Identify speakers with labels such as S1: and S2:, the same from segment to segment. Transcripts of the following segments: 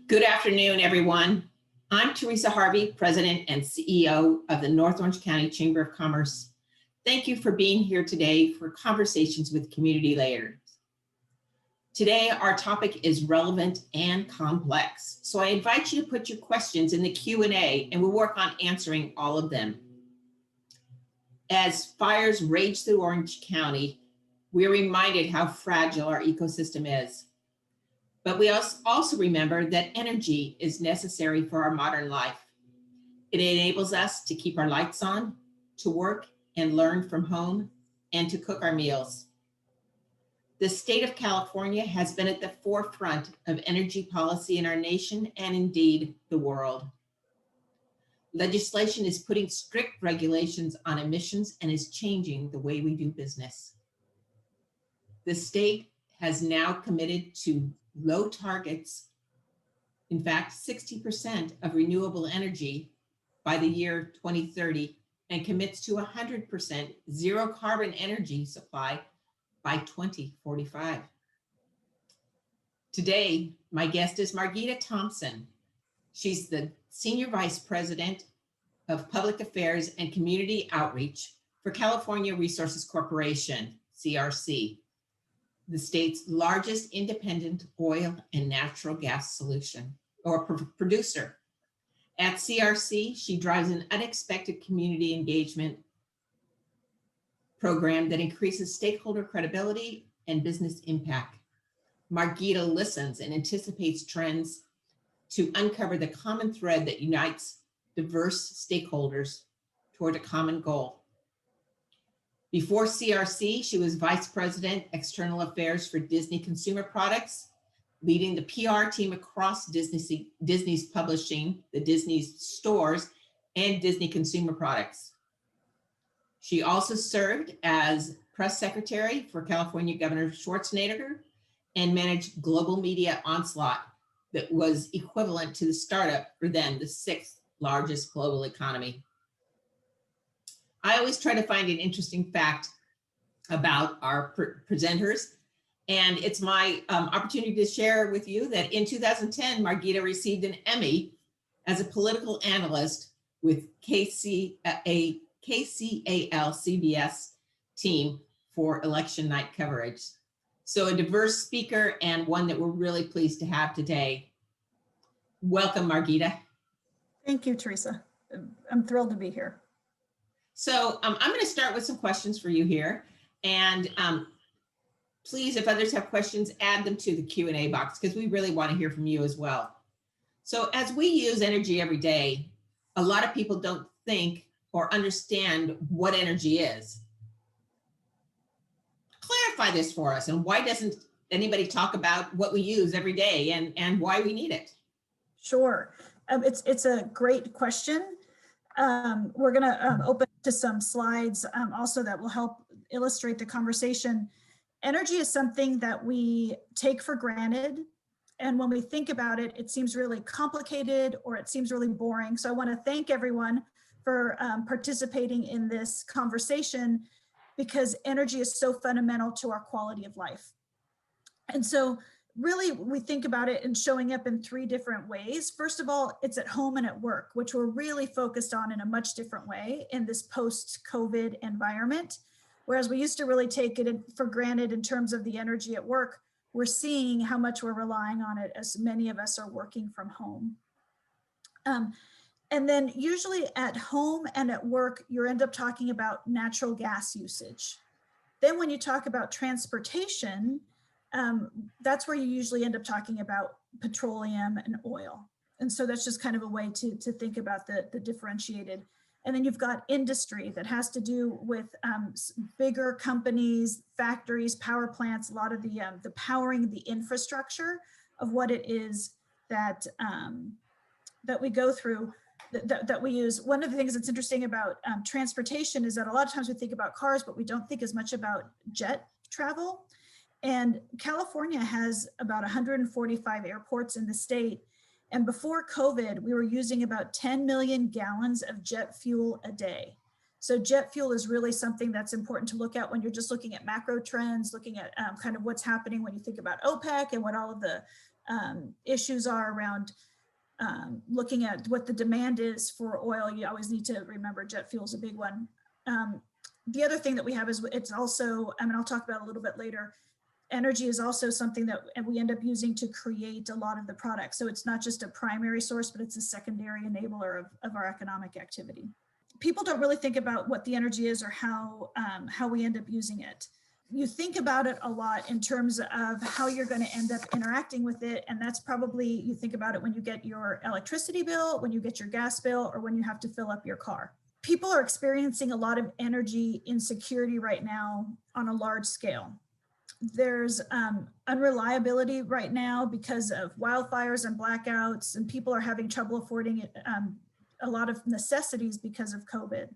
S1: Good afternoon, everyone. I'm Teresa Harvey, President and CEO of the North Orange County Chamber of Commerce. Thank you for being here today for Conversations with Community Leaders. Today, our topic is relevant and complex. So I invite you to put your questions in the Q&A and we'll work on answering all of them. As fires rage through Orange County, we're reminded how fragile our ecosystem is. But we also remember that energy is necessary for our modern life. It enables us to keep our lights on, to work and learn from home, and to cook our meals. The state of California has been at the forefront of energy policy in our nation and indeed the world. Legislation is putting strict regulations on emissions and is changing the way we do business. The state has now committed to low targets, in fact, 60% of renewable energy by the year 2030, and commits to 100% zero carbon energy supply by 2045. Today, my guest is Margita Thompson. She's the Senior Vice President of Public Affairs and Community Outreach for California Resources Corporation, CRC, the state's largest independent oil and natural gas producer. At CRC, she drives an unexpected community engagement program that increases stakeholder credibility and business impact. Margita listens and anticipates trends to uncover the common thread that unites diverse stakeholders toward a common goal. Before CRC, she was Vice President, External Affairs for Disney Consumer Products, leading the PR team across Disney's publishing, the Disney stores, and Disney Consumer Products. She also served as Press Secretary for California Governor Schwarzenegger and managed global media onslaught that was equivalent to the startup for then the 6th largest global economy. I always try to find an interesting fact about our presenters, and it's my opportunity to share with you that in 2010, Margita received an Emmy as a political analyst with KCAL CBS team for election night coverage. So a diverse speaker and one that we're really pleased to have today. Welcome, Margita.
S2: Thank you, Teresa. I'm thrilled to be here.
S1: So I'm going to start with some questions for you here. And please, if others have questions, add them to the Q&A box because we really want to hear from you as well. So as we use energy every day, a lot of people don't think or understand what energy is. Clarify this for us, and why doesn't anybody talk about what we use every day and why we need it?
S2: Sure. It's a great question. We're going to open to some slides also that will help illustrate the conversation. Energy is something that we take for granted. And when we think about it, it seems really complicated or it seems really boring. So I want to thank everyone for participating in this conversation because energy is so fundamental to our quality of life. And so really, we think about it and showing up in 3 different ways. First of all, it's at home and at work, which we're really focused on in a much different way in this post-COVID environment. Whereas we used to really take it for granted in terms of the energy at work, we're seeing how much we're relying on it as many of us are working from home. And then usually at home and at work, you end up talking about natural gas usage. Then when you talk about transportation, that's where you usually end up talking about petroleum and oil. And so that's just kind of a way to think about the differentiated. And then you've got industry that has to do with bigger companies, factories, power plants, a lot of the powering the infrastructure of what it is that, that we go through, that we use. One of the things that's interesting about transportation is that a lot of times we think about cars, but we don't think as much about jet travel. And California has about 145 airports in the state. And before COVID, we were using about 10 million gallons of jet fuel a day. So jet fuel is really something that's important to look at when you're just looking at macro trends, looking at kind of what's happening when you think about OPEC and what all of the issues are around looking at what the demand is for oil. You always need to remember jet fuel is a big one. The other thing that we have is it's also, I mean, I'll talk about a little bit later, energy is also something that we end up using to create a lot of the products. So it's not just a primary source, but it's a secondary enabler of our economic activity. People don't really think about what the energy is or how we end up using it. You think about it a lot in terms of how you're going to end up interacting with it. And that's probably, you think about it when you get your electricity bill, when you get your gas bill, or when you have to fill up your car. People are experiencing a lot of energy insecurity right now on a large scale. There's unreliability right now because of wildfires and blackouts, and people are having trouble affording a lot of necessities because of COVID.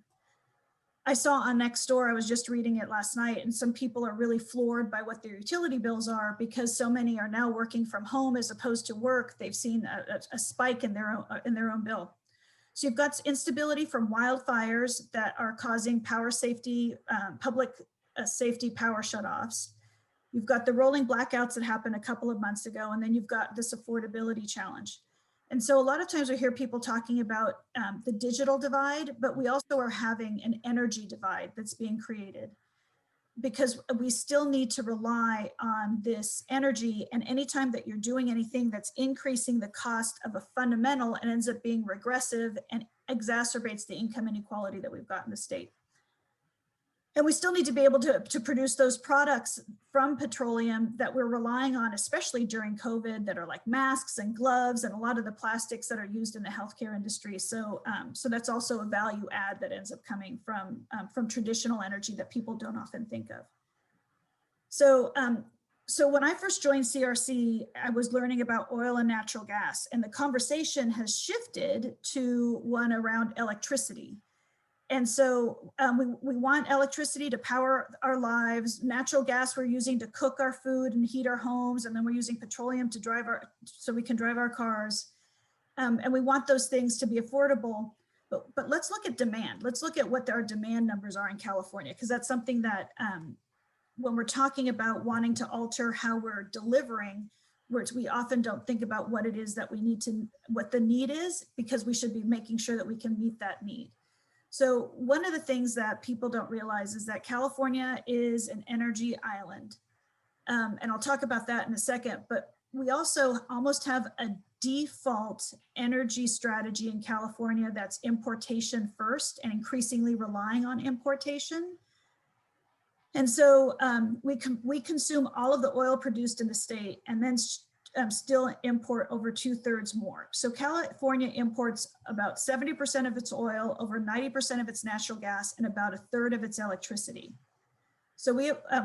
S2: I saw on Nextdoor, I was just reading it last night, and some people are really floored by what their utility bills are because so many are now working from home as opposed to work. They've seen a spike in their own bill. So you've got instability from wildfires that are causing power safety, public safety power shutoffs. You've got the rolling blackouts that happened a couple of months ago, and then you've got this affordability challenge. And so a lot of times we hear people talking about the digital divide, but we also are having an energy divide that's being created because we still need to rely on this energy. And anytime that you're doing anything that's increasing the cost of a fundamental, it ends up being regressive and exacerbates the income inequality that we've got in the state. And we still need to be able to produce those products from petroleum that we're relying on, especially during COVID, that are like masks and gloves and a lot of the plastics that are used in the healthcare industry. So, so that's also a value add that ends up coming from traditional energy that people don't often think of. So, so when I first joined CRC, I was learning about oil and natural gas, and the conversation has shifted to one around electricity. And so we want electricity to power our lives. Natural gas we're using to cook our food and heat our homes, and then we're using petroleum to drive so we can drive our cars. And we want those things to be affordable. But let's look at demand. Let's look at what our demand numbers are in California, because that's something that when we're talking about wanting to alter how we're delivering, we often don't think about what it is that we need to, what the need is, because we should be making sure that we can meet that need. So one of the things that people don't realize is that California is an energy island. And I'll talk about that in a second, but we also almost have a default energy strategy in California that's importation first and increasingly relying on importation. And so we consume all of the oil produced in the state and then still import over 2/3 more. So California imports about 70% of its oil, over 90% of its natural gas, and about 1/3 of its electricity. So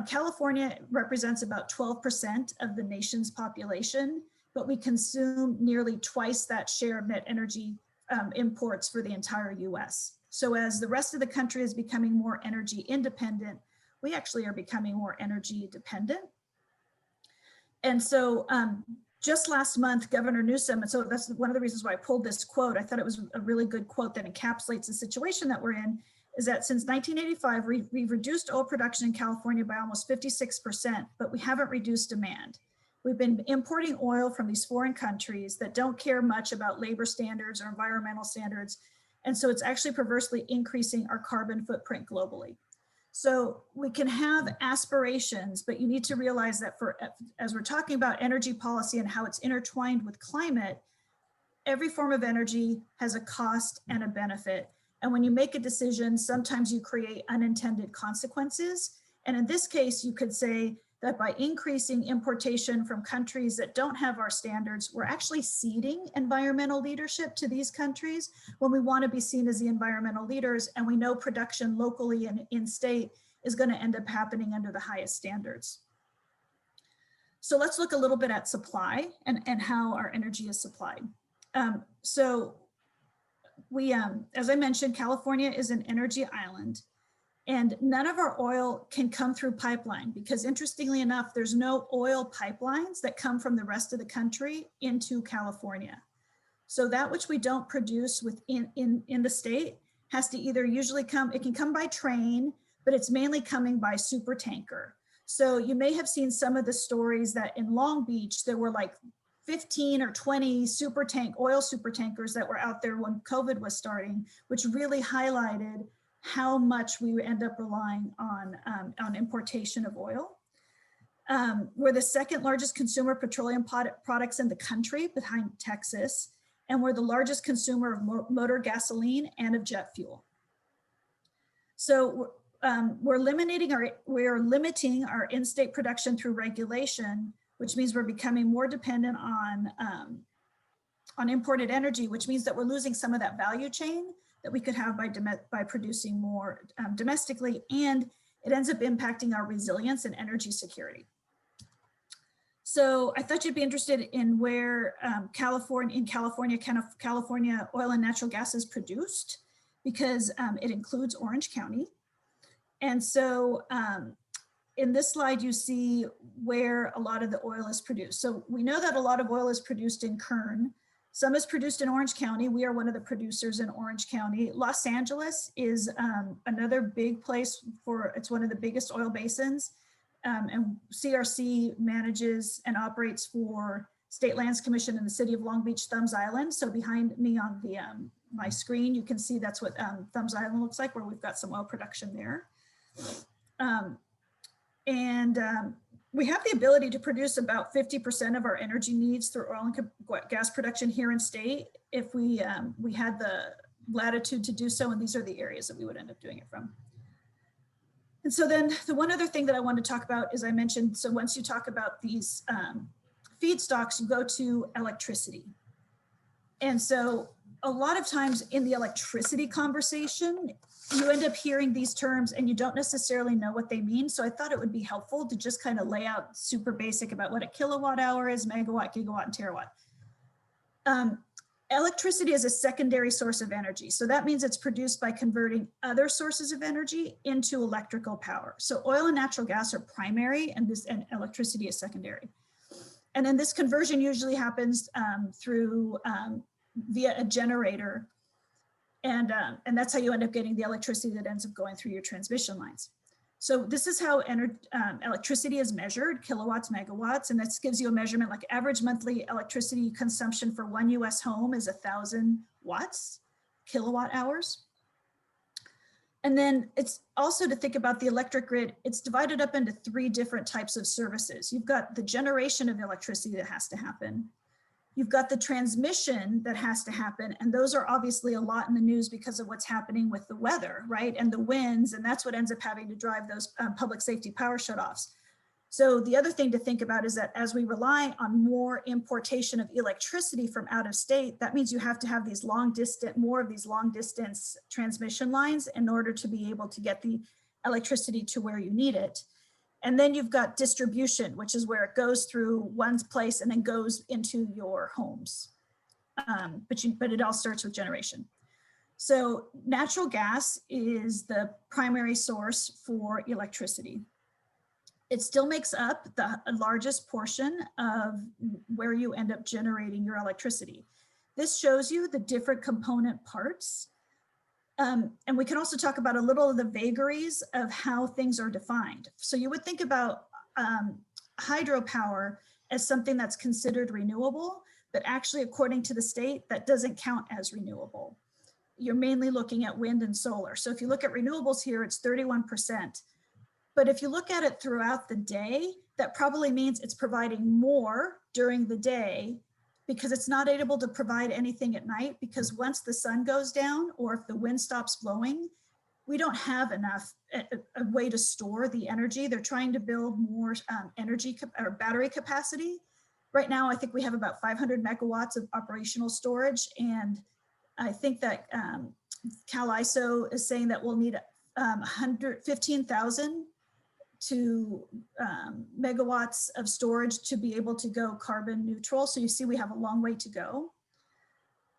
S2: California represents about 12% of the nation's population, but we consume nearly twice that share of net energy imports for the entire US. So as the rest of the country is becoming more energy independent, we actually are becoming more energy dependent. And so just last month, Governor Newsom, and so that's one of the reasons why I pulled this quote, I thought it was a really good quote that encapsulates the situation that we're in, is that since 1985, we've reduced oil production in California by almost 56%, but we haven't reduced demand. We've been importing oil from these foreign countries that don't care much about labor standards or environmental standards. And so it's actually perversely increasing our carbon footprint globally. So we can have aspirations, but you need to realize that as we're talking about energy policy and how it's intertwined with climate, every form of energy has a cost and a benefit. And when you make a decision, sometimes you create unintended consequences. And in this case, you could say that by increasing importation from countries that don't have our standards, we're actually ceding environmental leadership to these countries when we want to be seen as the environmental leaders. And we know production locally and in state is going to end up happening under the highest standards. So let's look a little bit at supply and how our energy is supplied. So we, as I mentioned, California is an energy island. And none of our oil can come through pipeline because, interestingly enough, there's no oil pipelines that come from the rest of the country into California. So that which we don't produce within in the state has to either usually come, it can come by train, but it's mainly coming by super tanker. So you may have seen some of the stories that in Long Beach, there were like 15 or 20 oil super tankers that were out there when COVID was starting, which really highlighted how much we end up relying on importation of oil. We're the second largest consumer of petroleum products in the country behind Texas, and we're the largest consumer of motor gasoline and of jet fuel. So we're limiting our in-state production through regulation, which means we're becoming more dependent on imported energy, which means that we're losing some of that value chain that we could have by producing more domestically, and it ends up impacting our resilience and energy security. So I thought you'd be interested in where California oil and natural gas is produced, because it includes Orange County. And so in this slide, you see where a lot of the oil is produced. So we know that a lot of oil is produced in Kern. Some is produced in Orange County. We are one of the producers in Orange County. Los Angeles is another big place it's one of the biggest oil basins. And CRC manages and operates for State Lands Commission in the city of Long Beach, Thumbs Island. So behind me on the my screen, you can see that's what Thumbs Island looks like, where we've got some oil production there. We have the ability to produce about 50% of our energy needs through oil and gas production here in state if we had the latitude to do so, and these are the areas that we would end up doing it from. And so then the one other thing that I want to talk about is I mentioned, so once you talk about these feedstocks, you go to electricity. And so a lot of times in the electricity conversation, you end up hearing these terms and you don't necessarily know what they mean. So I thought it would be helpful to just kind of lay out super basic about what a kilowatt hour is, megawatt, gigawatt, and terawatt. Electricity is a secondary source of energy. So that means it's produced by converting other sources of energy into electrical power. So oil and natural gas are primary, and electricity is secondary. And then this conversion usually happens via a generator. And that's how you end up getting the electricity that ends up going through your transmission lines. So this is how electricity is measured, kilowatts, megawatts, and this gives you a measurement like average monthly electricity consumption for one US home is 1,000 watts, kilowatt hours. And then it's also to think about the electric grid, it's divided up into 3 different types of services. You've got the generation of electricity that has to happen. You've got the transmission that has to happen, and those are obviously a lot in the news because of what's happening with the weather, right? And the winds, and that's what ends up having to drive those public safety power shutoffs. So the other thing to think about is that as we rely on more importation of electricity from out of state, that means you have to have these more of these long distance transmission lines in order to be able to get the electricity to where you need it. And then you've got distribution, which is where it goes through one place and then goes into your homes. But it all starts with generation. So natural gas is the primary source for electricity. It still makes up the largest portion of where you end up generating your electricity. This shows you the different component parts. And we can also talk about a little of the vagaries of how things are defined. So you would think about hydropower as something that's considered renewable, but actually according to the state, that doesn't count as renewable. You're mainly looking at wind and solar. So if you look at renewables here, it's 31%. But if you look at it throughout the day, that probably means it's providing more during the day because it's not able to provide anything at night, because once the sun goes down or if the wind stops blowing, we don't have enough a way to store the energy. They're trying to build more energy or battery capacity. Right now, I think we have about 500 megawatts of operational storage. And I think that Cal ISO is saying that we'll need 15,000 megawatts of storage to be able to go carbon neutral. So you see we have a long way to go.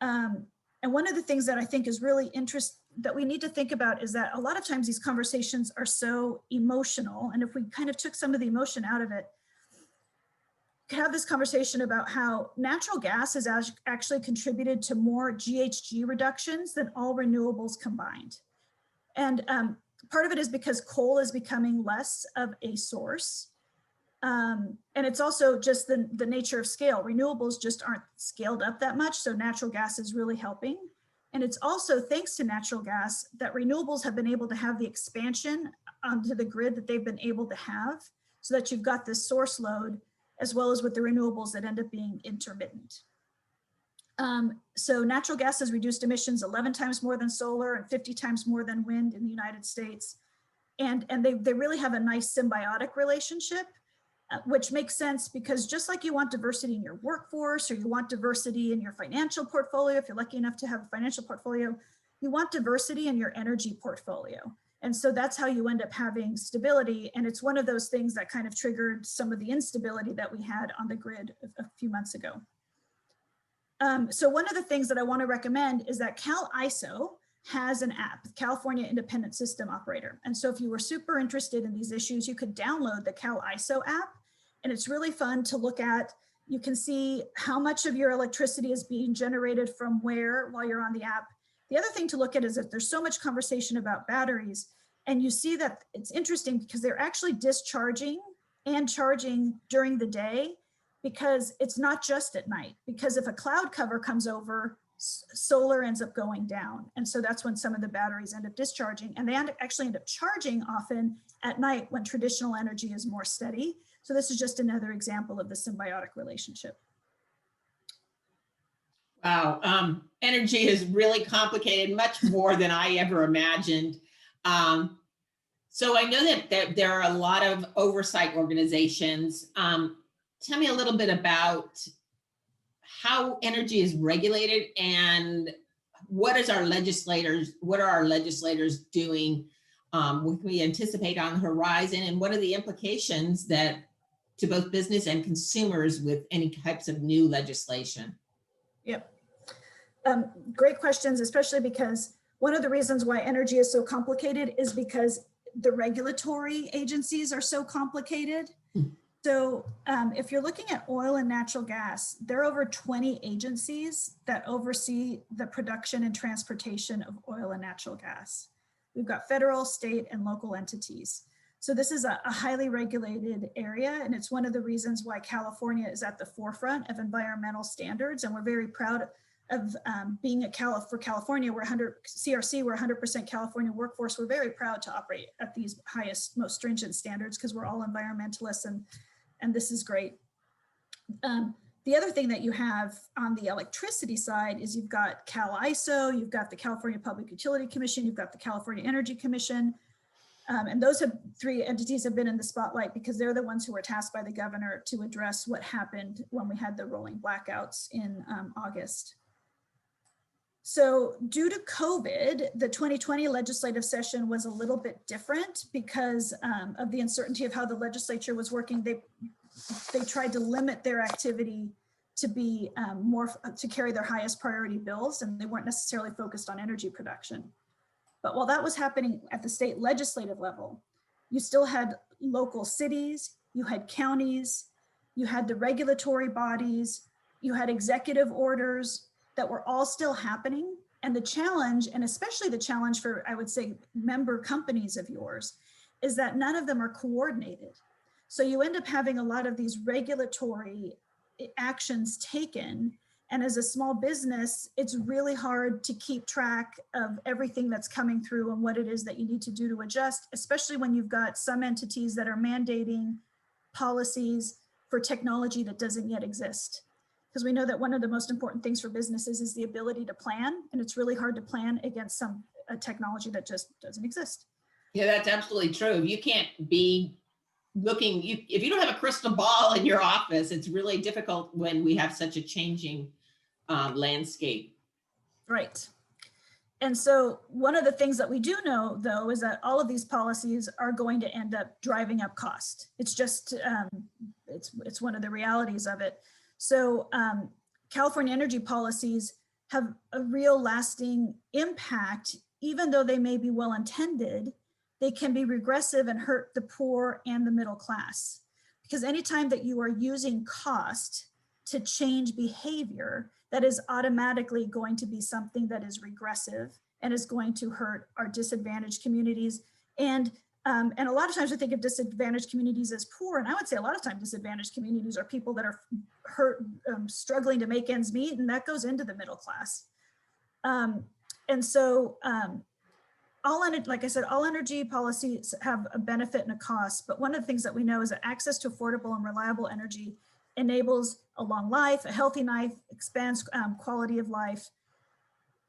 S2: And one of the things that I think is really interesting that we need to think about is that a lot of times these conversations are so emotional. And if we kind of took some of the emotion out of it, we could have this conversation about how natural gas has actually contributed to more GHG reductions than all renewables combined. And part of it is because coal is becoming less of a source. And it's also just the nature of scale. Renewables just aren't scaled up that much. So natural gas is really helping. And it's also thanks to natural gas that renewables have been able to have the expansion onto the grid that they've been able to have, so that you've got this source load as well as with the renewables that end up being intermittent. So natural gas has reduced emissions 11 times more than solar and 50 times more than wind in the United States. And they really have a nice symbiotic relationship, which makes sense because just like you want diversity in your workforce, or you want diversity in your financial portfolio, if you're lucky enough to have a financial portfolio, you want diversity in your energy portfolio. And so that's how you end up having stability. And it's one of those things that kind of triggered some of the instability that we had on the grid a few months ago. So one of the things that I want to recommend is that CalISO has an app, California Independent System Operator. And so if you were super interested in these issues, you could download the CalISO app, and it's really fun to look at. You can see how much of your electricity is being generated from where while you're on the app. The other thing to look at is that there's so much conversation about batteries, and you see that it's interesting because they're actually discharging and charging during the day, because it's not just at night, because if a cloud cover comes over, solar ends up going down. And so that's when some of the batteries end up discharging, and they actually end up charging often at night when traditional energy is more steady. So this is just another example of the symbiotic relationship.
S1: Wow, energy is really complicated, much more than I ever imagined. So I know that there are a lot of oversight organizations. Tell me a little bit about how energy is regulated, and what are our legislators doing? What we anticipate on the horizon, and what are the implications that to both business and consumers with any types of new legislation?
S2: Yep. Great questions, especially because one of the reasons why energy is so complicated is because the regulatory agencies are so complicated. So if you're looking at oil and natural gas, there are over 20 agencies that oversee the production and transportation of oil and natural gas. We've got federal, state, and local entities. So this is a highly regulated area, and it's one of the reasons why California is at the forefront of environmental standards. And we're very proud of being for California, we're 100% California workforce. We're very proud to operate at these highest, most stringent standards because we're all environmentalists, and this is great. The other thing that you have on the electricity side is you've got CalISO, you've got the California Public Utility Commission, you've got the California Energy Commission. And those three entities have been in the spotlight because they're the ones who were tasked by the governor to address what happened when we had the rolling blackouts in August. So due to COVID, the 2020 legislative session was a little bit different because of the uncertainty of how the legislature was working. They tried to limit their activity to be to carry their highest priority bills, and they weren't necessarily focused on energy production. But while that was happening at the state legislative level, you still had local cities, you had counties, you had the regulatory bodies, you had executive orders that were all still happening. And the challenge, and especially the challenge for, I would say, member companies of yours, is that none of them are coordinated. So you end up having a lot of these regulatory actions taken. And as a small business, it's really hard to keep track of everything that's coming through and what it is that you need to do to adjust, especially when you've got some entities that are mandating policies for technology that doesn't yet exist. Because we know that one of the most important things for businesses is the ability to plan, and it's really hard to plan against a technology that just doesn't exist.
S1: Yeah, that's absolutely true. You can't be looking, if you don't have a crystal ball in your office, it's really difficult when we have such a changing landscape.
S2: Right. And so one of the things that we do know, though, is that all of these policies are going to end up driving up cost. It's just, it's one of the realities of it. So California energy policies have a real lasting impact, even though they may be well-intended. They can be regressive and hurt the poor and the middle class. Because anytime that you are using cost to change behavior, that is automatically going to be something that is regressive and is going to hurt our disadvantaged communities. And And a lot of times we think of disadvantaged communities as poor, and I would say a lot of times disadvantaged communities are people that are struggling to make ends meet, and that goes into the middle class. And so like I said, all energy policies have a benefit and a cost, but one of the things that we know is that access to affordable and reliable energy enables a long life, a healthy life, expands quality of life.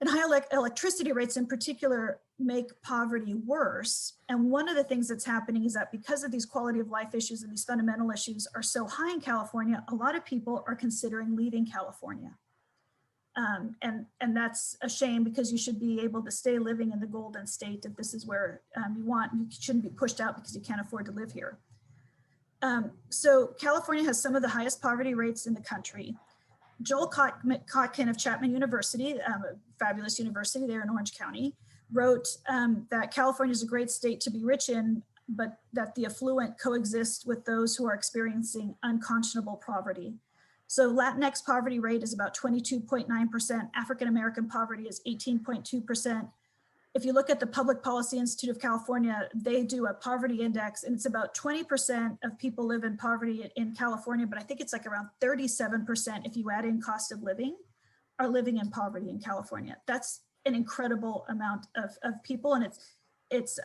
S2: And high electricity rates in particular make poverty worse. And one of the things that's happening is that because of these quality of life issues and these fundamental issues are so high in California, a lot of people are considering leaving California. And that's a shame, because you should be able to stay living in the Golden State if this is where you want. You shouldn't be pushed out because you can't afford to live here. So California has some of the highest poverty rates in the country. Joel Kotkin of Chapman University, a fabulous university there in Orange County, wrote that California is a great state to be rich in, but that the affluent coexist with those who are experiencing unconscionable poverty. So Latinx poverty rate is about 22.9%. African-American poverty is 18.2%. If you look at the Public Policy Institute of California, they do a poverty index, and it's about 20% of people live in poverty in California, but I think it's like around 37% if you add in cost of living are living in poverty in California. That's an incredible amount of people, and it's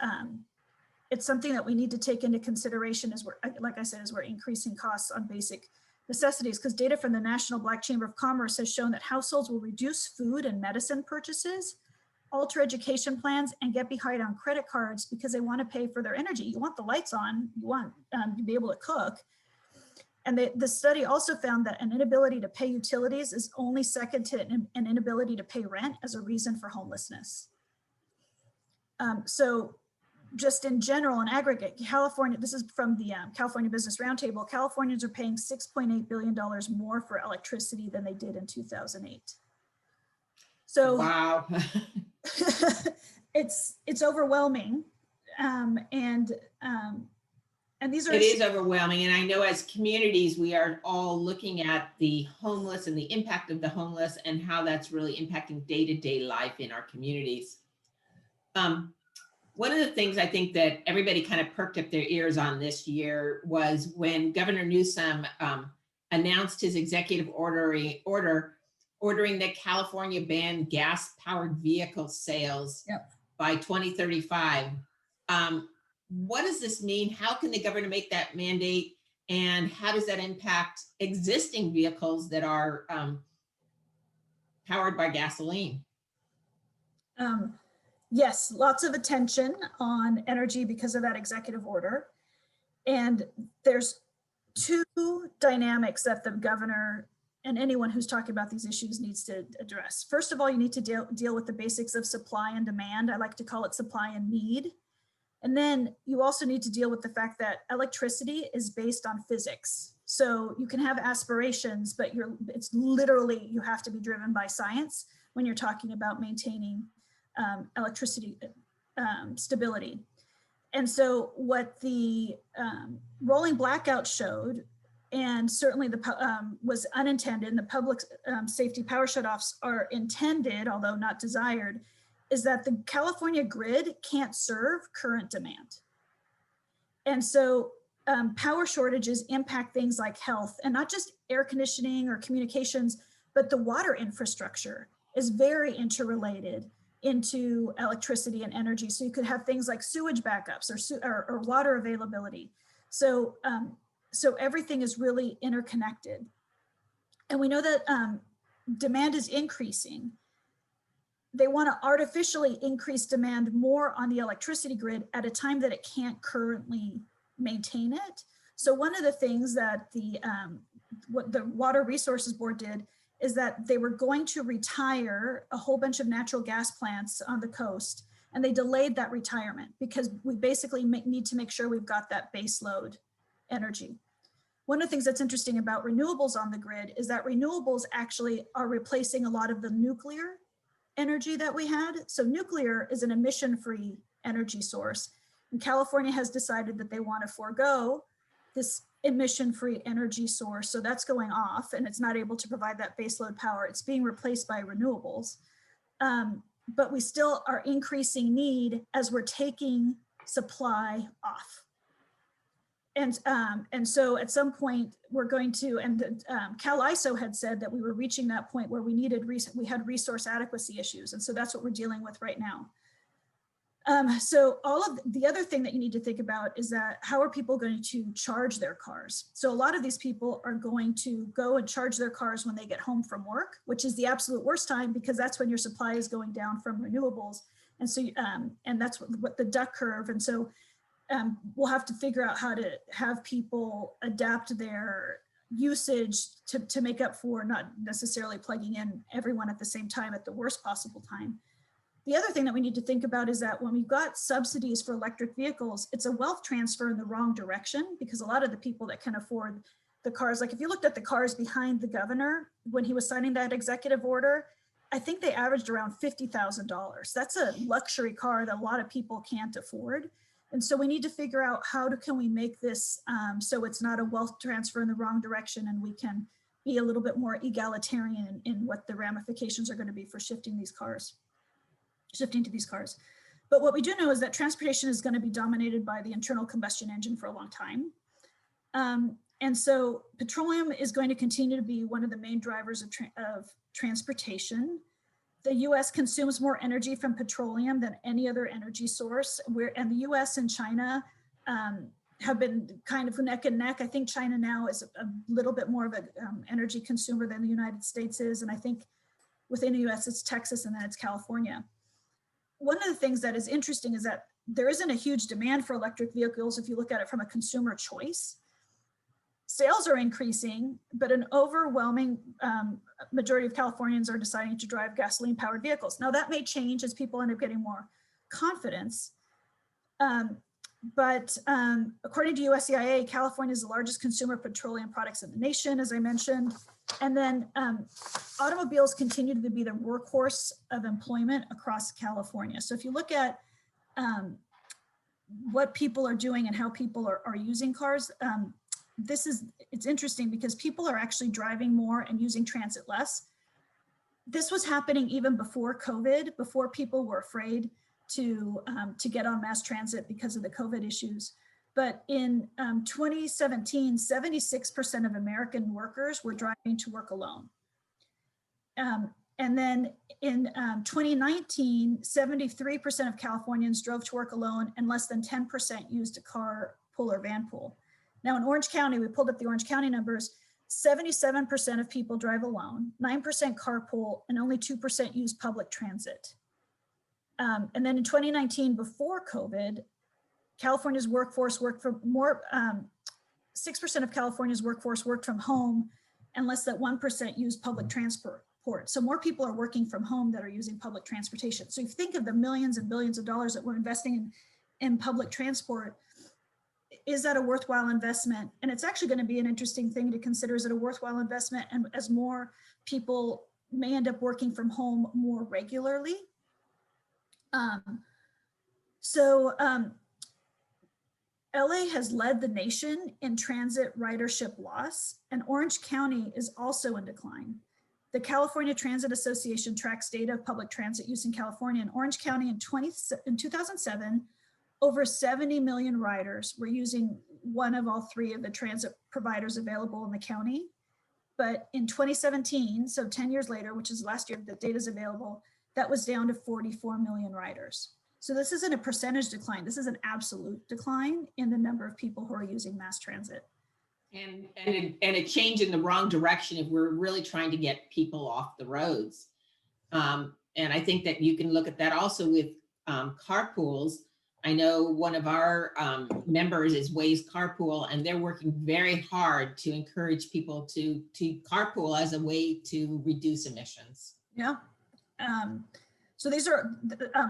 S2: something that we need to take into consideration as we're, like I said, as we're increasing costs on basic necessities, because data from the National Black Chamber of Commerce has shown that households will reduce food and medicine purchases, alter education plans, and get behind on credit cards because they want to pay for their energy. You want the lights on, you want to be able to cook. And the study also found that an inability to pay utilities is only second to an inability to pay rent as a reason for homelessness. So just in general, in aggregate, California, this is from the California Business Roundtable, Californians are paying $6.8 billion more for electricity than they did in 2008. So
S1: wow.
S2: it's overwhelming, and these are—
S1: It is overwhelming, and I know as communities we are all looking at the homeless and the impact of the homeless and how that's really impacting day-to-day life in our communities. One of the things I think that everybody kind of perked up their ears on this year was when Governor Newsom announced his executive order ordering that California ban gas-powered vehicle sales by 2035. What does this mean? How can the governor make that mandate? And how does that impact existing vehicles that are powered by gasoline?
S2: Yes, lots of attention on energy because of that executive order. And there's two dynamics that the governor and anyone who's talking about these issues needs to address. First of all, you need to deal with the basics of supply and demand. I like to call it supply and need. And then you also need to deal with the fact that electricity is based on physics. So you can have aspirations, but it's literally, you have to be driven by science when you're talking about maintaining electricity stability. And so what the rolling blackout showed, and certainly was unintended, and the public safety power shutoffs are intended, although not desired, is that the California grid can't serve current demand. And so power shortages impact things like health, and not just air conditioning or communications, but the water infrastructure is very interrelated into electricity and energy. So you could have things like sewage backups or water availability. So, so everything is really interconnected. And we know that demand is increasing. They want to artificially increase demand more on the electricity grid at a time that it can't currently maintain it. So one of the things that what the Water Resources Board did is that they were going to retire a whole bunch of natural gas plants on the coast, and they delayed that retirement because we basically need to make sure we've got that base load energy. One of the things that's interesting about renewables on the grid is that renewables actually are replacing a lot of the nuclear energy that we had. So nuclear is an emission-free energy source, and California has decided that they want to forego this emission-free energy source. So that's going off, and it's not able to provide that baseload power. It's being replaced by renewables. But we still are increasing need as we're taking supply off. And so at some point we're going to, and Cal ISO had said that we were reaching that point where we had resource adequacy issues. And so that's what we're dealing with right now. So all of the other thing that you need to think about is that how are people going to charge their cars? So a lot of these people are going to go and charge their cars when they get home from work, which is the absolute worst time because that's when your supply is going down from renewables. And so, and that's what the duck curve. And so we'll have to figure out how to have people adapt their usage to make up for not necessarily plugging in everyone at the same time at the worst possible time. The other thing that we need to think about is that when we've got subsidies for electric vehicles, it's a wealth transfer in the wrong direction because a lot of the people that can afford the cars, like if you looked at the cars behind the governor when he was signing that executive order, I think they averaged around $50,000. That's a luxury car that a lot of people can't afford. And so we need to figure out can we make this so it's not a wealth transfer in the wrong direction and we can be a little bit more egalitarian in what the ramifications are going to be for shifting to these cars. But what we do know is that transportation is going to be dominated by the internal combustion engine for a long time. And so petroleum is going to continue to be one of the main drivers of transportation. The US consumes more energy from petroleum than any other energy source, and the US and China have been kind of neck and neck. I think China now is a little bit more of an energy consumer than the United States is. And I think within the US, it's Texas and then it's California. One of the things that is interesting is that there isn't a huge demand for electric vehicles if you look at it from a consumer choice. Sales are increasing, but an overwhelming majority of Californians are deciding to drive gasoline-powered vehicles. Now that may change as people end up getting more confidence. But according to USCIA, California is the largest consumer of petroleum products in the nation, as I mentioned. And then automobiles continue to be the workhorse of employment across California. So if you look at what people are doing and how people are using cars, it's interesting because people are actually driving more and using transit less. This was happening even before COVID, before people were afraid to get on mass transit because of the COVID issues. But in 2017, 76% of American workers were driving to work alone. And then in 2019, 73% of Californians drove to work alone and less than 10% used a carpool or vanpool. Now in Orange County, we pulled up the Orange County numbers, 77% of people drive alone, 9% carpool, and only 2% use public transit. And then in 2019, before COVID, California's workforce worked from 6% of California's workforce worked from home and less than 1% used public transport. So more people are working from home that are using public transportation. So you think of the millions and billions of dollars that we're investing in public transport. Is that a worthwhile investment? And it's actually going to be an interesting thing to consider. Is it a worthwhile investment? And as more people may end up working from home more regularly. LA has led the nation in transit ridership loss, and Orange County is also in decline. The California Transit Association tracks data of public transit use in California. In Orange County in 2007, over 70 million riders were using one of all three of the transit providers available in the county. But in 2017, so 10 years later, which is last year the data is available, that was down to 44 million riders. So this isn't a percentage decline, this is an absolute decline in the number of people who are using mass transit.
S1: And a change in the wrong direction if we're really trying to get people off the roads. And I think that you can look at that also with carpools. I know one of our members is Waze Carpool, and they're working very hard to encourage people to carpool as a way to reduce emissions.
S2: Yeah. So these are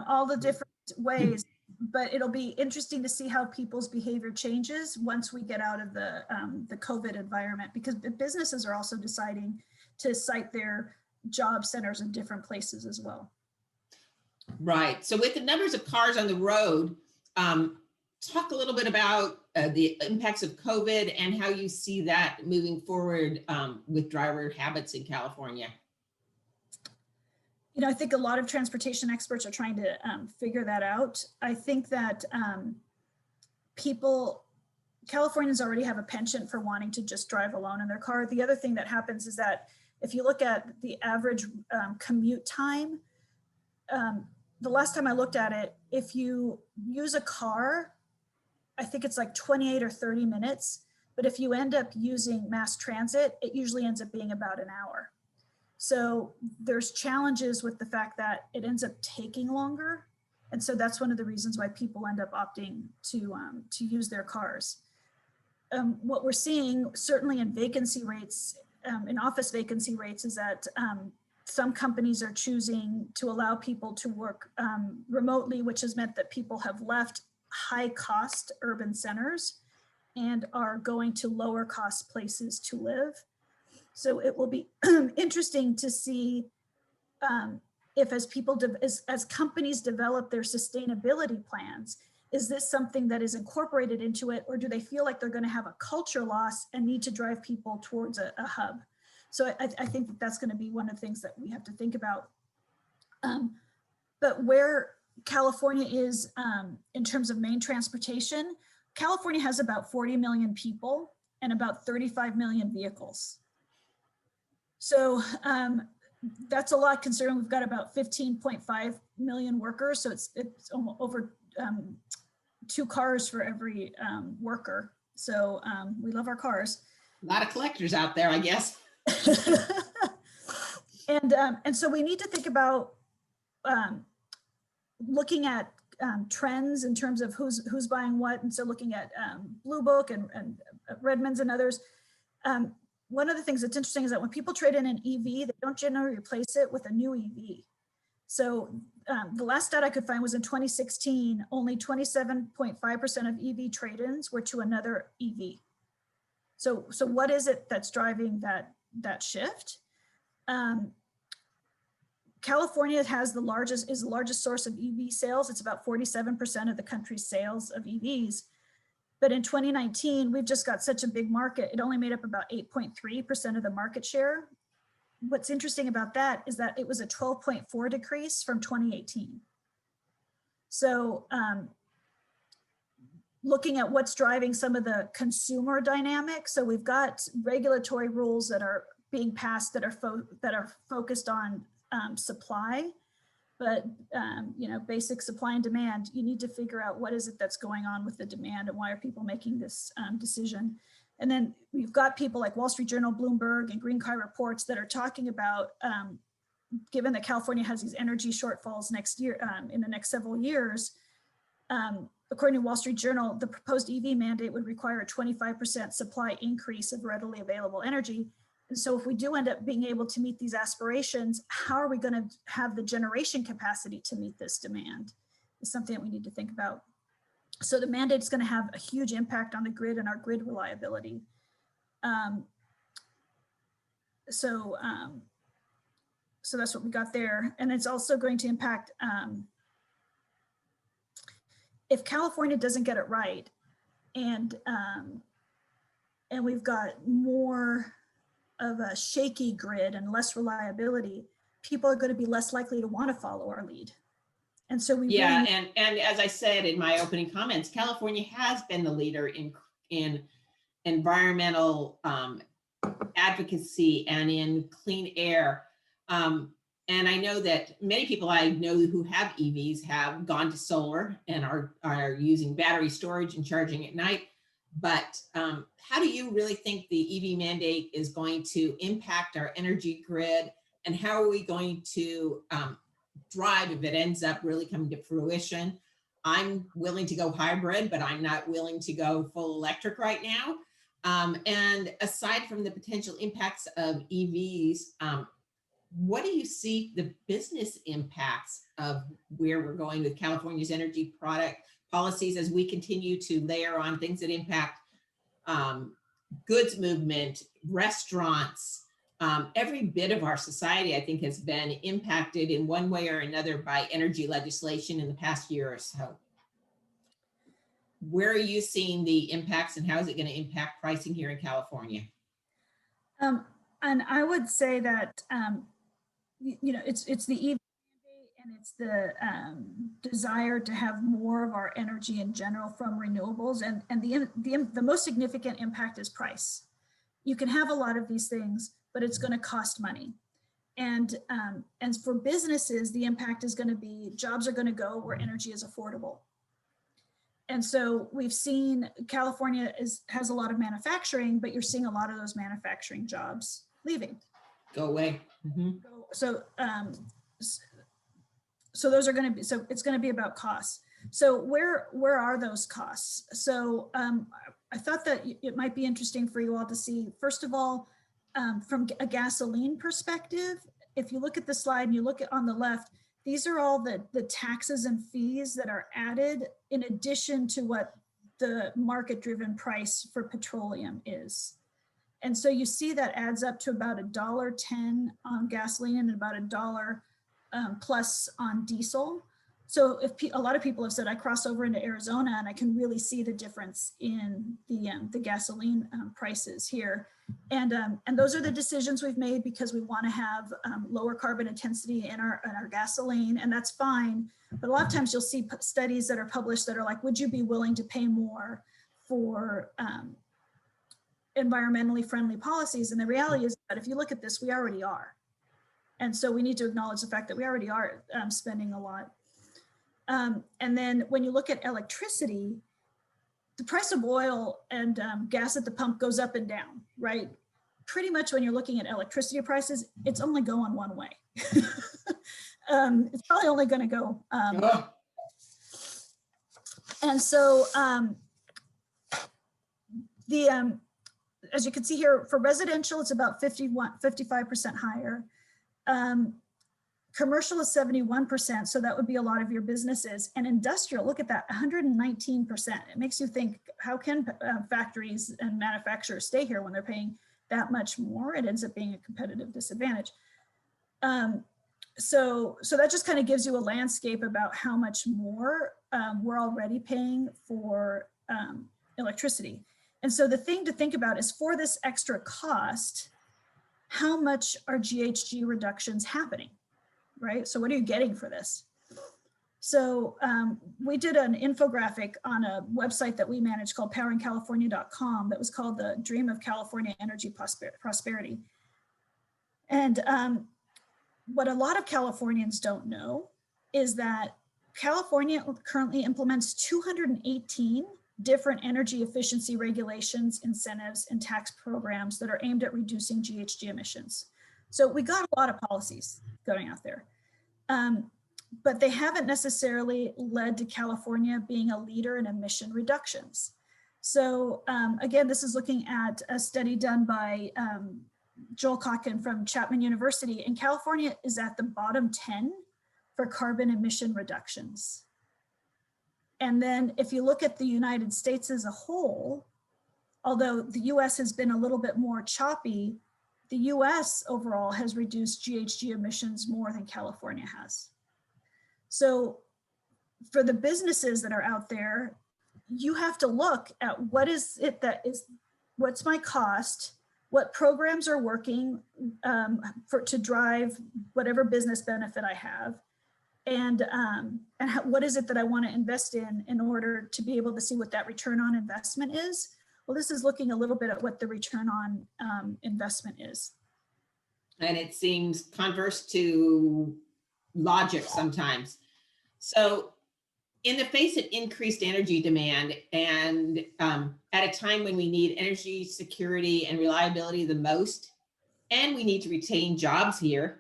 S2: all the different ways, but it'll be interesting to see how people's behavior changes once we get out of the COVID environment, because businesses are also deciding to site their job centers in different places as well.
S1: Right. So with the numbers of cars on the road, talk a little bit about the impacts of COVID and how you see that moving forward with driver habits in California.
S2: You know, I think a lot of transportation experts are trying to figure that out. I think that Californians already have a penchant for wanting to just drive alone in their car. The other thing that happens is that if you look at the average commute time, the last time I looked at it, if you use a car, I think it's like 28 or 30 minutes. But if you end up using mass transit, it usually ends up being about an hour. So there's challenges with the fact that it ends up taking longer. And so that's one of the reasons why people end up opting to use their cars. What we're seeing, certainly in vacancy rates, in office vacancy rates, is that some companies are choosing to allow people to work remotely, which has meant that people have left high cost urban centers and are going to lower cost places to live. So it will be interesting to see if as companies develop their sustainability plans, is this something that is incorporated into it, or do they feel like they're going to have a culture loss and need to drive people towards a hub? So I think that that's going to be one of the things that we have to think about. But where California is in terms of main transportation, California has about 40 million people and about 35 million vehicles. So that's a lot considering we've got about 15.5 million workers. So it's almost over 2 cars for every worker. So we love our cars.
S1: A lot of collectors out there, I guess.
S2: And so we need to think about looking at trends in terms of who's buying what. And so looking at Blue Book and Redmond's and others. One of the things that's interesting is that when people trade in an EV, they don't generally replace it with a new EV. So the last stat I could find was in 2016, only 27.5% of EV trade-ins were to another EV. So what is it that's driving that shift? California is the largest source of EV sales. It's about 47% of the country's sales of EVs. But in 2019, we've just got such a big market. It only made up about 8.3% of the market share. What's interesting about that is that it was a 12.4 decrease from 2018. So looking at what's driving some of the consumer dynamics. So we've got regulatory rules that are being passed that are focused on supply. But basic supply and demand, you need to figure out what is it that's going on with the demand and why are people making this decision. And then we've got people like Wall Street Journal, Bloomberg, and Green Car Reports that are talking about, given that California has these energy shortfalls next year, in the next several years, according to Wall Street Journal, the proposed EV mandate would require a 25% supply increase of readily available energy. And so if we do end up being able to meet these aspirations, how are we going to have the generation capacity to meet this demand? Is something that we need to think about. So the mandate is going to have a huge impact on the grid and our grid reliability. So that's what we got there. And it's also going to impact, if California doesn't get it right, and we've got more of a shaky grid and less reliability, people are going to be less likely to want to follow our lead. And so we
S1: yeah,
S2: really
S1: and as I said in my opening comments, California has been the leader in environmental advocacy and in clean air. And I know that many people I know who have EVs have gone to solar and are using battery storage and charging at night. But how do you really think the EV mandate is going to impact our energy grid? And how are we going to drive if it ends up really coming to fruition? I'm willing to go hybrid, but I'm not willing to go full electric right now. And aside from the potential impacts of EVs, what do you see the business impacts of where we're going with California's energy product policies as we continue to layer on things that impact goods movement, restaurants, every bit of our society, I think, has been impacted in one way or another by energy legislation in the past year or so. Where are you seeing the impacts and how is it going to impact pricing here in California?
S2: and I would say that it's the EV and it's the desire to have more of our energy in general from renewables, and the most significant impact is price. You can have a lot of these things, but it's going to cost money. And for businesses, the impact is going to be jobs are going to go where energy is affordable. And so we've seen California has a lot of manufacturing, but you're seeing a lot of those manufacturing jobs leaving.
S1: Go away. Mm-hmm.
S2: So those are going to be, so it's going to be about costs. So where are those costs? So I thought that it might be interesting for you all to see, first of all, from a gasoline perspective, if you look at the slide and you look at on the left, these are all the taxes and fees that are added in addition to what the market-driven price for petroleum is. And so you see that adds up to about $1.10 on gasoline and about $1 plus on diesel. So if a lot of people have said, I cross over into Arizona and I can really see the difference in the gasoline prices here. And those are the decisions we've made because we want to have lower carbon intensity in our gasoline, and that's fine. But a lot of times you'll see studies that are published that are like, would you be willing to pay more for environmentally friendly policies? And the reality is that if you look at this, we already are. And so we need to acknowledge the fact that we already are spending a lot. And then when you look at electricity, the price of oil and gas at the pump goes up and down, right? Pretty much when you're looking at electricity prices, it's only going one way. It's probably only going to go. And so as you can see here, for residential, it's about 55% higher. Commercial is 71%, so that would be a lot of your businesses. And industrial, look at that, 119%. It makes you think, how can factories and manufacturers stay here when they're paying that much more? It ends up being a competitive disadvantage. So that just kind of gives you a landscape about how much more we're already paying for electricity. And so the thing to think about is, for this extra cost, how much are GHG reductions happening? Right? So what are you getting for this? So we did an infographic on a website that we manage called poweringcalifornia.com that was called the Dream of California Energy Prosperity. And what a lot of Californians don't know is that California currently implements 218 different energy efficiency regulations, incentives, and tax programs that are aimed at reducing GHG emissions. So we got a lot of policies going out there, but they haven't necessarily led to California being a leader in emission reductions. So again, this is looking at a study done by Joel Kotkin from Chapman University, and California is at the bottom 10 for carbon emission reductions. And then if you look at the United States as a whole, although the US has been a little bit more choppy, the US overall has reduced GHG emissions more than California has. So for the businesses that are out there, you have to look at what's my cost, what programs are working to drive whatever business benefit I have, and what is it that I want to invest in order to be able to see what that return on investment is. Well, this is looking a little bit at what the return on investment is.
S1: And it seems converse to logic sometimes. So in the face of increased energy demand and at a time when we need energy security and reliability the most, and we need to retain jobs here,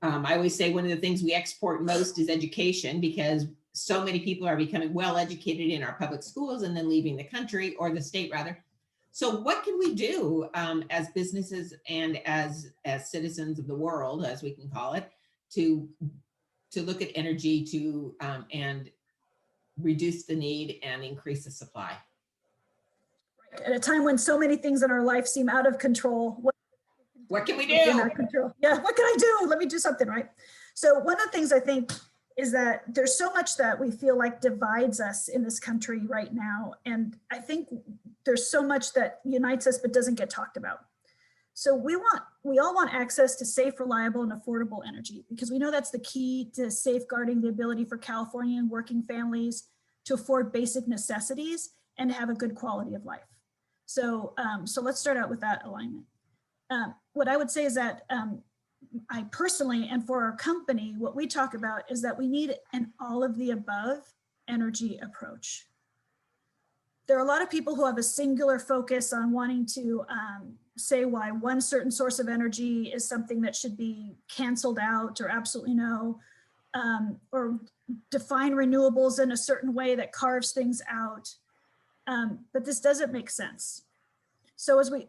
S1: I always say one of the things we export most is education, because so many people are becoming well educated in our public schools and then leaving the country, or the state rather. So what can we do as businesses and as citizens of the world, as we can call it, to look at energy and reduce the need and increase the supply?
S2: At a time when so many things in our life seem out of control,
S1: what can we do?
S2: Yeah, what can I do? Let me do something, right? So one of the things I think is that there's so much that we feel like divides us in this country right now. And I think there's so much that unites us but doesn't get talked about. So we all want access to safe, reliable, and affordable energy, because we know that's the key to safeguarding the ability for Californian working families to afford basic necessities and have a good quality of life. So, so let's start out with that alignment. What I would say is that I personally, and for our company, what we talk about is that we need an all of the above energy approach. There are a lot of people who have a singular focus on wanting to say why one certain source of energy is something that should be canceled out or absolutely no, or define renewables in a certain way that carves things out. But this doesn't make sense. So as we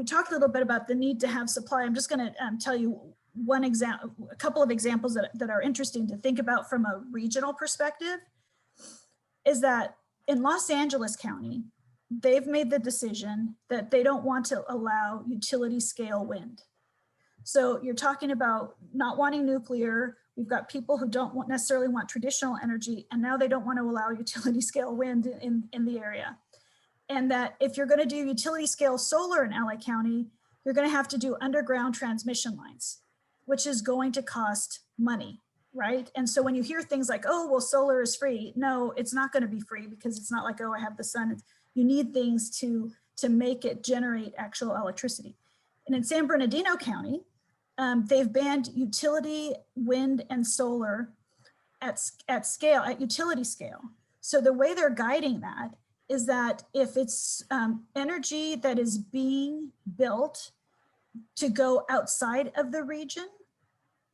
S2: talked a little bit about the need to have supply, I'm just going to tell you a couple of examples that are interesting to think about from a regional perspective, is that in Los Angeles County, they've made the decision that they don't want to allow utility scale wind. So you're talking about not wanting nuclear. We've got people who don't necessarily want traditional energy, and now they don't want to allow utility scale wind in the area. And that if you're going to do utility scale solar in LA County, you're going to have to do underground transmission lines, which is going to cost money, right? And so when you hear things like, oh, well, solar is free. No, it's not going to be free, because it's not like, oh, I have the sun. You need things to make it generate actual electricity. And in San Bernardino County, they've banned utility wind and solar at utility scale. So the way they're guiding that is that if it's energy that is being built to go outside of the region,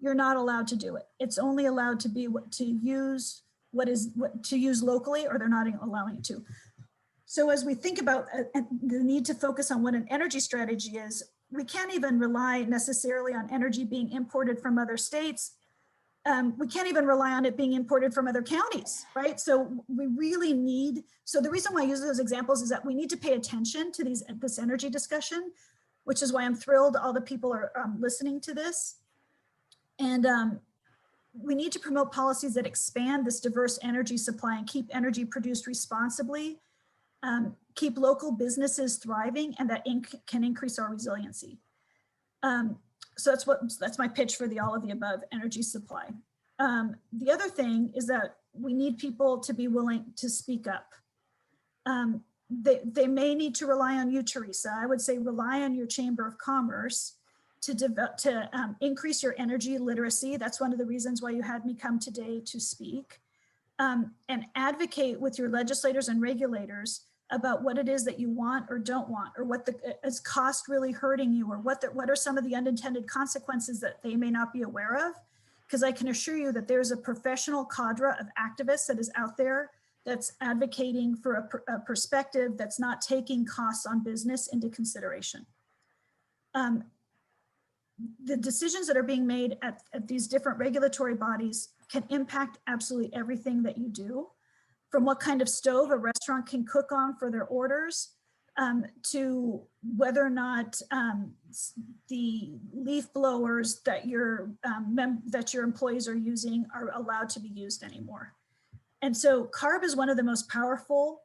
S2: you're not allowed to do it. It's only allowed to be to use locally, or they're not allowing it to. So as we think about the need to focus on what an energy strategy is, we can't even rely necessarily on energy being imported from other states. We can't even rely on it being imported from other counties, right? So we really need, so the reason why I use those examples is that we need to pay attention to this energy discussion, which is why I'm thrilled all the people are listening to this. And we need to promote policies that expand this diverse energy supply and keep energy produced responsibly, keep local businesses thriving, and that can increase our resiliency. So that's my pitch for the all of the above energy supply. The other thing is that we need people to be willing to speak up. They may need to rely on you, Teresa. I would say rely on your Chamber of Commerce to increase your energy literacy. That's one of the reasons why you had me come today to speak, and advocate with your legislators and regulators about what it is that you want or don't want, or what is cost really hurting you, or what are some of the unintended consequences that they may not be aware of. Because I can assure you that there's a professional cadre of activists that is out there that's advocating for a perspective that's not taking costs on business into consideration. The decisions that are being made at these different regulatory bodies can impact absolutely everything that you do, from what kind of stove a restaurant can cook on for their orders, to whether or not the leaf blowers that your employees are using are allowed to be used anymore. And so CARB is one of the most powerful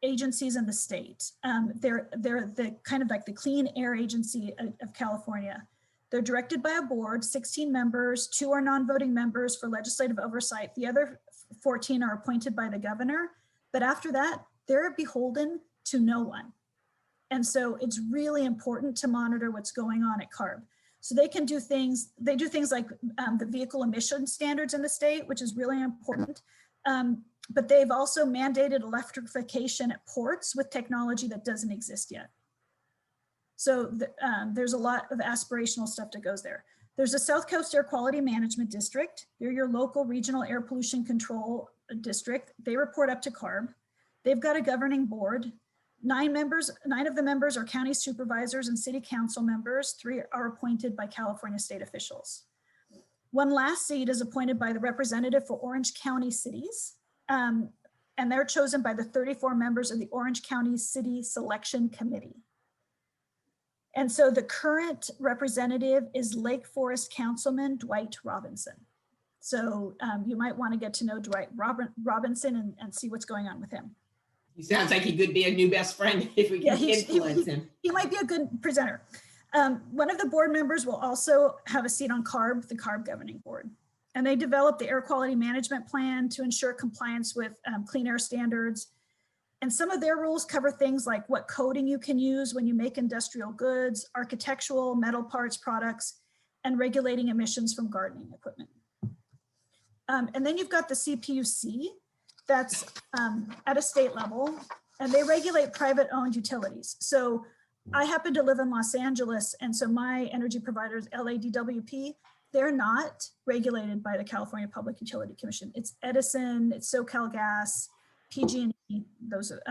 S2: agencies in the state. They're the kind of like the clean air agency of California. They're directed by a board, 16 members, 2 are non-voting members for legislative oversight. The other 14 are appointed by the governor. But after that, they're beholden to no one. And so it's really important to monitor what's going on at CARB. So they can do things, they do things like the vehicle emission standards in the state, which is really important. But they've also mandated electrification at ports with technology that doesn't exist yet. So there's a lot of aspirational stuff that goes there. There's a South Coast Air Quality Management District. They're your local regional air pollution control district. They report up to CARB. They've got a governing board. 9 of the members are county supervisors and city council members. 3 are appointed by California state officials. One last seat is appointed by the representative for Orange County cities. And they're chosen by the 34 members of the Orange County City Selection Committee. And so the current representative is Lake Forest Councilman Dwight Robinson. So you might want to get to know Dwight Robinson and see what's going on with him.
S1: He sounds like he could be a new best friend if we can influence him.
S2: He might be a good presenter. One of the board members will also have a seat on CARB, the CARB Governing Board. And they develop the air quality management plan to ensure compliance with clean air standards. And some of their rules cover things like what coating you can use when you make industrial goods, architectural, metal parts, products, and regulating emissions from gardening equipment. And then you've got the CPUC that's at a state level, and they regulate private owned utilities. So I happen to live in Los Angeles, and so my energy provider is LADWP. They're not regulated by the California Public Utility Commission. It's Edison, it's SoCalGas, PG&E, those are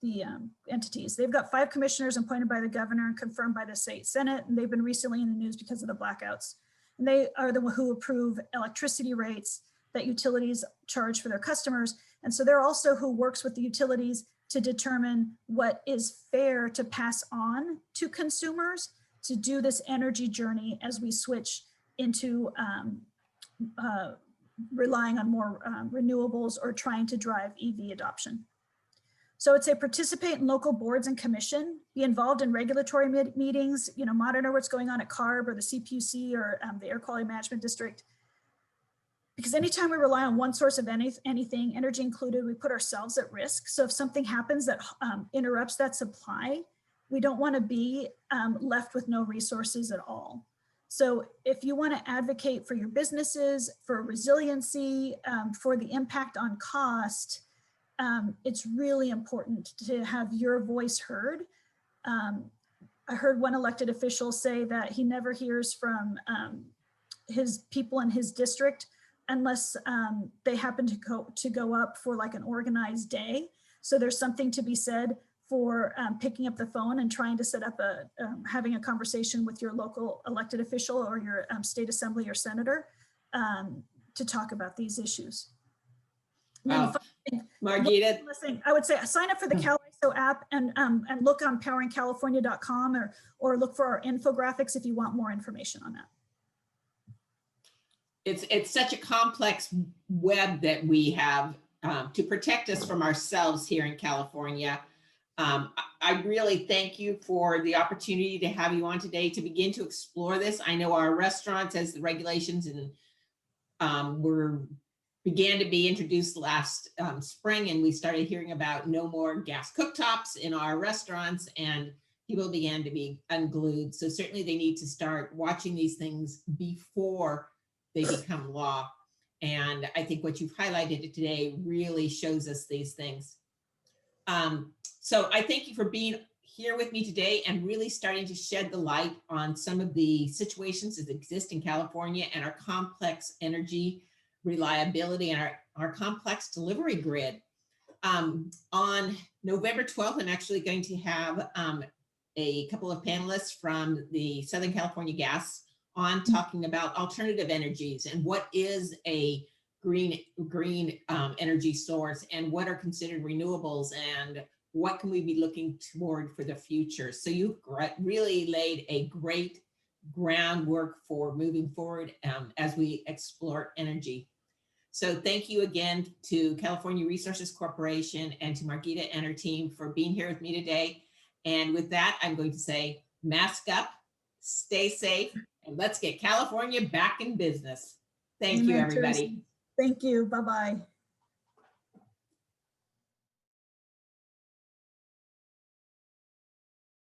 S2: the entities. They've got 5 commissioners appointed by the governor and confirmed by the state Senate, and they've been recently in the news because of the blackouts. And they are the one who approve electricity rates that utilities charge for their customers. And so they're also who works with the utilities to determine what is fair to pass on to consumers to do this energy journey as we switch into relying on more renewables or trying to drive EV adoption. So it's a participate in local boards and commission, be involved in regulatory meetings, monitor what's going on at CARB or the CPUC or the Air Quality Management District. Because anytime we rely on one source of anything, energy included, we put ourselves at risk. So if something happens that interrupts that supply, we don't want to be left with no resources at all. So if you want to advocate for your businesses, for resiliency, for the impact on cost, it's really important to have your voice heard. I heard one elected official say that he never hears from his people in his district unless they happen to go up for like an organized day. So there's something to be said for picking up the phone and trying to set up having a conversation with your local elected official or your state assembly or senator to talk about these issues.
S1: Wow. Margita,
S2: I would say sign up for the CalISO app and look on poweringcalifornia.com or look for our infographics if you want more information on that.
S1: it's such a complex web that we have to protect us from ourselves here in California. I really thank you for the opportunity to have you on today to begin to explore this. I know our restaurants, as the regulations began to be introduced last spring, and we started hearing about no more gas cooktops in our restaurants, and people began to be unglued. So certainly they need to start watching these things before they become law. And I think what you've highlighted today really shows us these things. So I thank you for being here with me today and really starting to shed the light on some of the situations that exist in California and our complex energy reliability and our complex delivery grid. On November 12th, I'm actually going to have a couple of panelists from the Southern California Gas on talking about alternative energies and what is a green energy source and what are considered renewables and what can we be looking toward for the future. So you've really laid a great groundwork for moving forward as we explore energy. So thank you again to California Resources Corporation and to Margita and her team for being here with me today. And with that, I'm going to say, mask up, stay safe, and let's get California back in business. Thank you, everybody.
S2: Thank you. Bye-bye.